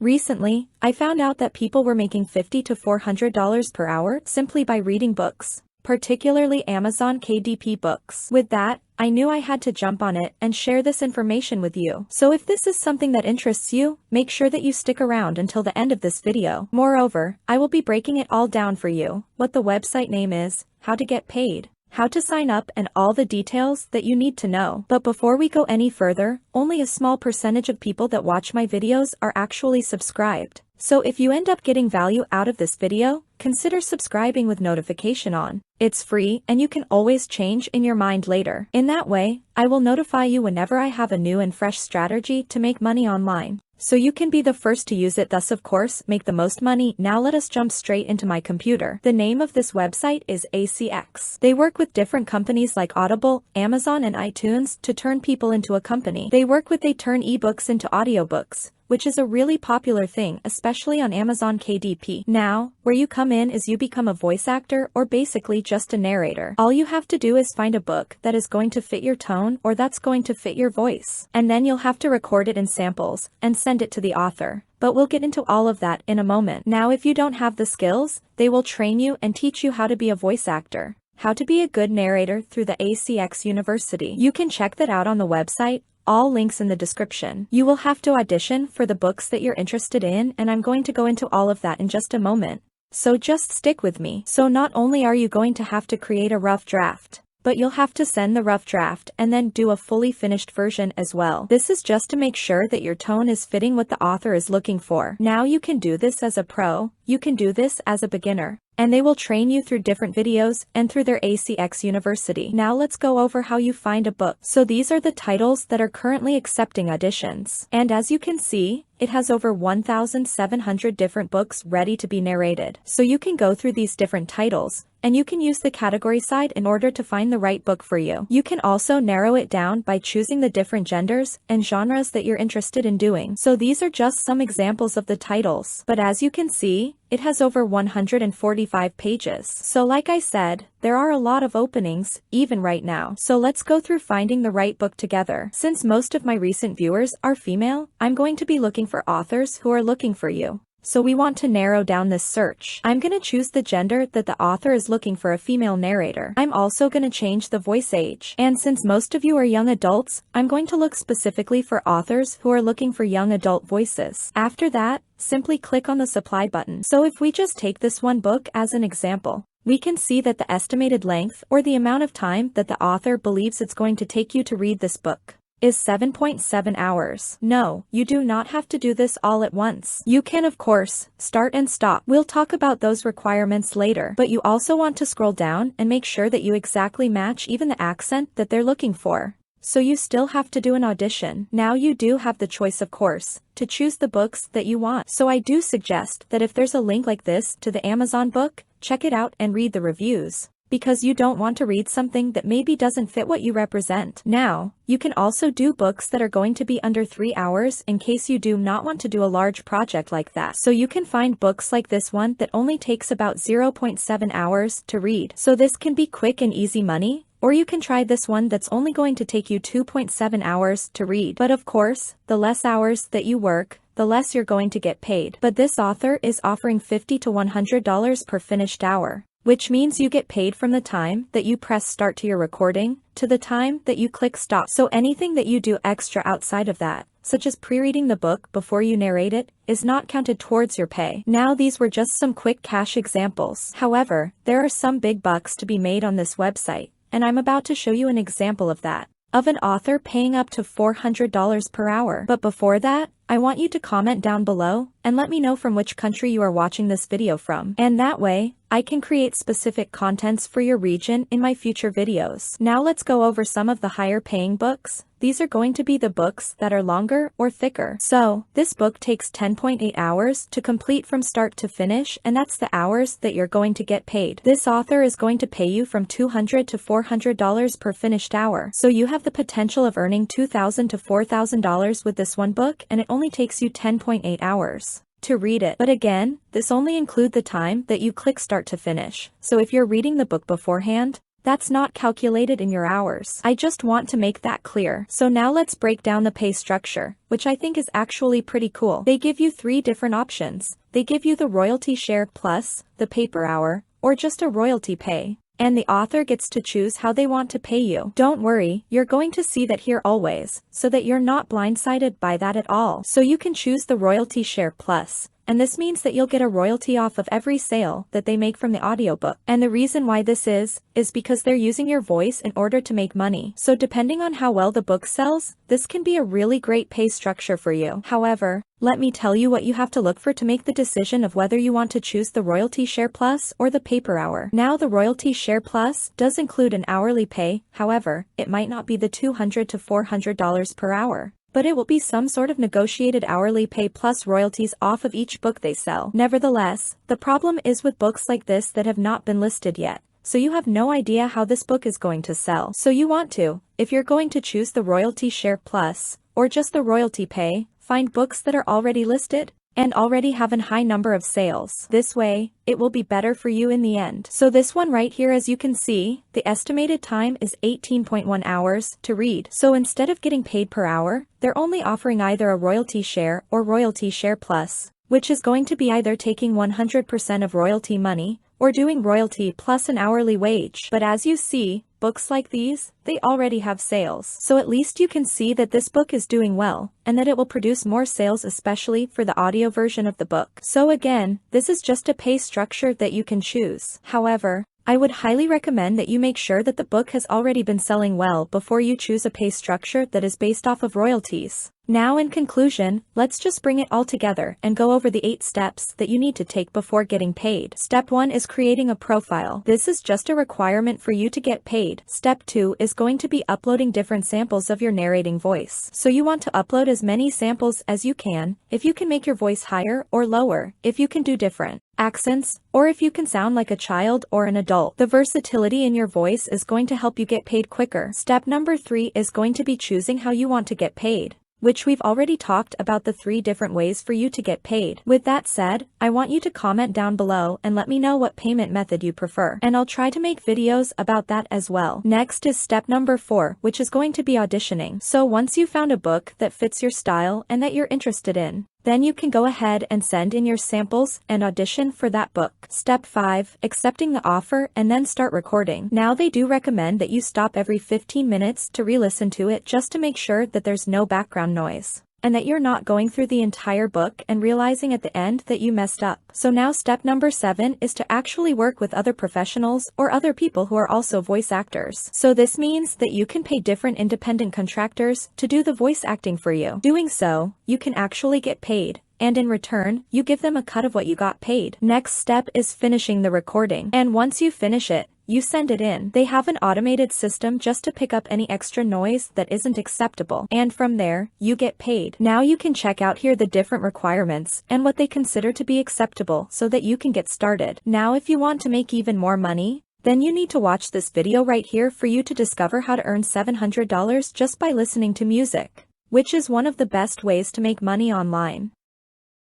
Recently, I found out that people were making $50 to $400 per hour simply by reading books, particularly Amazon KDP books. With that, I knew I had to jump on it and share this information with you. So if this is something that interests you, make sure that you stick around until the end of this video. Moreover, I will be breaking it all down for you, what the website name is, how to get paid, how to sign up, and all the details that you need to know. But before we go any further, only a small percentage of people that watch my videos are actually subscribed. So if you end up getting value out of this video, consider subscribing with notification on. It's free and you can always change in your mind later. In that way, I will notify you whenever I have a new and fresh strategy to make money online, so you can be the first to use it, thus of course make the most money. Now let us jump straight into my computer. The name of this website is ACX. They work with different companies like Audible, Amazon and iTunes to turn people into a company. They turn ebooks into audiobooks, which is a really popular thing, especially on Amazon KDP. Now, where you come in is you become a voice actor or basically just a narrator. All you have to do is find a book that is going to fit your tone or that's going to fit your voice. And then you'll have to record it in samples and send it to the author. But we'll get into all of that in a moment. Now if you don't have the skills, they will train you and teach you how to be a voice actor, how to be a good narrator through the ACX University. You can check that out on the website. All links in the description. You will have to audition for the books that you're interested in, and I'm going to go into all of that in just a moment. So just stick with me. So not only are you going to have to create a rough draft, but you'll have to send the rough draft and then do a fully finished version as well. This is just to make sure that your tone is fitting what the author is looking for. Now you can do this as a pro, you can do this as a beginner, and they will train you through different videos and through their ACX University. Now let's go over how you find a book. So these are the titles that are currently accepting auditions. And as you can see, it has over 1,700 different books ready to be narrated. So you can go through these different titles, and you can use the category side in order to find the right book for you. You can also narrow it down by choosing the different genders and genres that you're interested in doing. So these are just some examples of the titles. But as you can see, it has over 145 pages. So like I said, there are a lot of openings, even right now. So let's go through finding the right book together. Since most of my recent viewers are female, I'm going to be looking for authors who are looking for you. So we want to narrow down this search. I'm going to choose the gender that the author is looking for, a female narrator. I'm also going to change the voice age. And since most of you are young adults, I'm going to look specifically for authors who are looking for young adult voices. After that, simply click on the supply button. So if we just take this one book as an example, we can see that the estimated length or the amount of time that the author believes it's going to take you to read this book is 7.7 hours. No, you do not have to do this all at once. You can of course start and stop. We'll talk about those requirements later, but you also want to scroll down and make sure that you exactly match even the accent that they're looking for. So you still have to do an audition. Now you do have the choice, of course, to choose the books that you want. So I do suggest that if there's a link like this to the Amazon book, check it out and read the reviews, because you don't want to read something that maybe doesn't fit what you represent. Now, you can also do books that are going to be under 3 hours in case you do not want to do a large project like that. So you can find books like this one that only takes about 0.7 hours to read. So this can be quick and easy money. Or you can try this one that's only going to take you 2.7 hours to read. But of course, the less hours that you work, the less you're going to get paid. But this author is offering $50 to $100 per finished hour, which means you get paid from the time that you press start to your recording to the time that you click stop. So anything that you do extra outside of that, such as pre-reading the book before you narrate it, is not counted towards your pay. Now these were just some quick cash examples. However, there are some big bucks to be made on this website, and I'm about to show you an example of that, of an author paying up to $400 per hour. But before that, I want you to comment down below and let me know from which country you are watching this video from. And that way, I can create specific contents for your region in my future videos. Now let's go over some of the higher paying books. These are going to be the books that are longer or thicker. So, this book takes 10.8 hours to complete from start to finish, and that's the hours that you're going to get paid. This author is going to pay you from $200 to $400 per finished hour. So you have the potential of earning $2,000 to $4,000 with this one book, and it only takes you 10.8 hours to read it. But again, this only includes the time that you click start to finish. So if you're reading the book beforehand, That's not calculated in your hours. I just want to make that clear. So now let's break down the pay structure, which I think is actually pretty cool. They give you 3 different options. They give you the royalty share plus, the pay per hour, or just a royalty pay. And the author gets to choose how they want to pay you. Don't worry, you're going to see that here always, so that you're not blindsided by that at all. So you can choose the royalty share plus, and this means that you'll get a royalty off of every sale that they make from the audiobook. And the reason why this is because they're using your voice in order to make money. So depending on how well the book sells, this can be a really great pay structure for you. However, let me tell you what you have to look for to make the decision of whether you want to choose the royalty share plus or the pay per hour. Now the royalty share plus does include an hourly pay, however, it might not be the $200 to $400 per hour, but it will be some sort of negotiated hourly pay plus royalties off of each book they sell. Nevertheless, the problem is with books like this that have not been listed yet, so you have no idea how this book is going to sell. So you want to, if you're going to choose the royalty share plus, or just the royalty pay, find books that are already listed and already have a high number of sales. This way, it will be better for you in the end. So this one right here, as you can see, the estimated time is 18.1 hours to read. So instead of getting paid per hour, they're only offering either a royalty share or royalty share plus, which is going to be either taking 100% of royalty money or doing royalty plus an hourly wage. But as you see, books like these, they already have sales. So at least you can see that this book is doing well, and that it will produce more sales, especially for the audio version of the book. So again, this is just a pay structure that you can choose. However, I would highly recommend that you make sure that the book has already been selling well before you choose a pay structure that is based off of royalties. Now in conclusion, let's just bring it all together and go over the 8 steps that you need to take before getting paid. Step 1 is creating a profile. This is just a requirement for you to get paid. Step 2 is going to be uploading different samples of your narrating voice. So you want to upload as many samples as you can, if you can make your voice higher or lower, if you can do different accents, or if you can sound like a child or an adult. The versatility in your voice is going to help you get paid quicker. Step number 3 is going to be choosing how you want to get paid, which we've already talked about the 3 different ways for you to get paid. With that said, I want you to comment down below and let me know what payment method you prefer, and I'll try to make videos about that as well. Next is step number 4, which is going to be auditioning. So once you found a book that fits your style and that you're interested in, then you can go ahead and send in your samples and audition for that book. Step 5, accepting the offer and then start recording. Now they do recommend that you stop every 15 minutes to re-listen to it just to make sure that there's no background noise, and that you're not going through the entire book and realizing at the end that you messed up. So now step number 7 is to actually work with other professionals or other people who are also voice actors. So this means that you can pay different independent contractors to do the voice acting for you. Doing so, you can actually get paid, and in return, you give them a cut of what you got paid. Next step is finishing the recording. And once you finish it, you send it in. They have an automated system just to pick up any extra noise that isn't acceptable, and from there, you get paid. Now you can check out here the different requirements and what they consider to be acceptable so that you can get started. Now if you want to make even more money, then you need to watch this video right here for you to discover how to earn $700 just by listening to music, which is one of the best ways to make money online.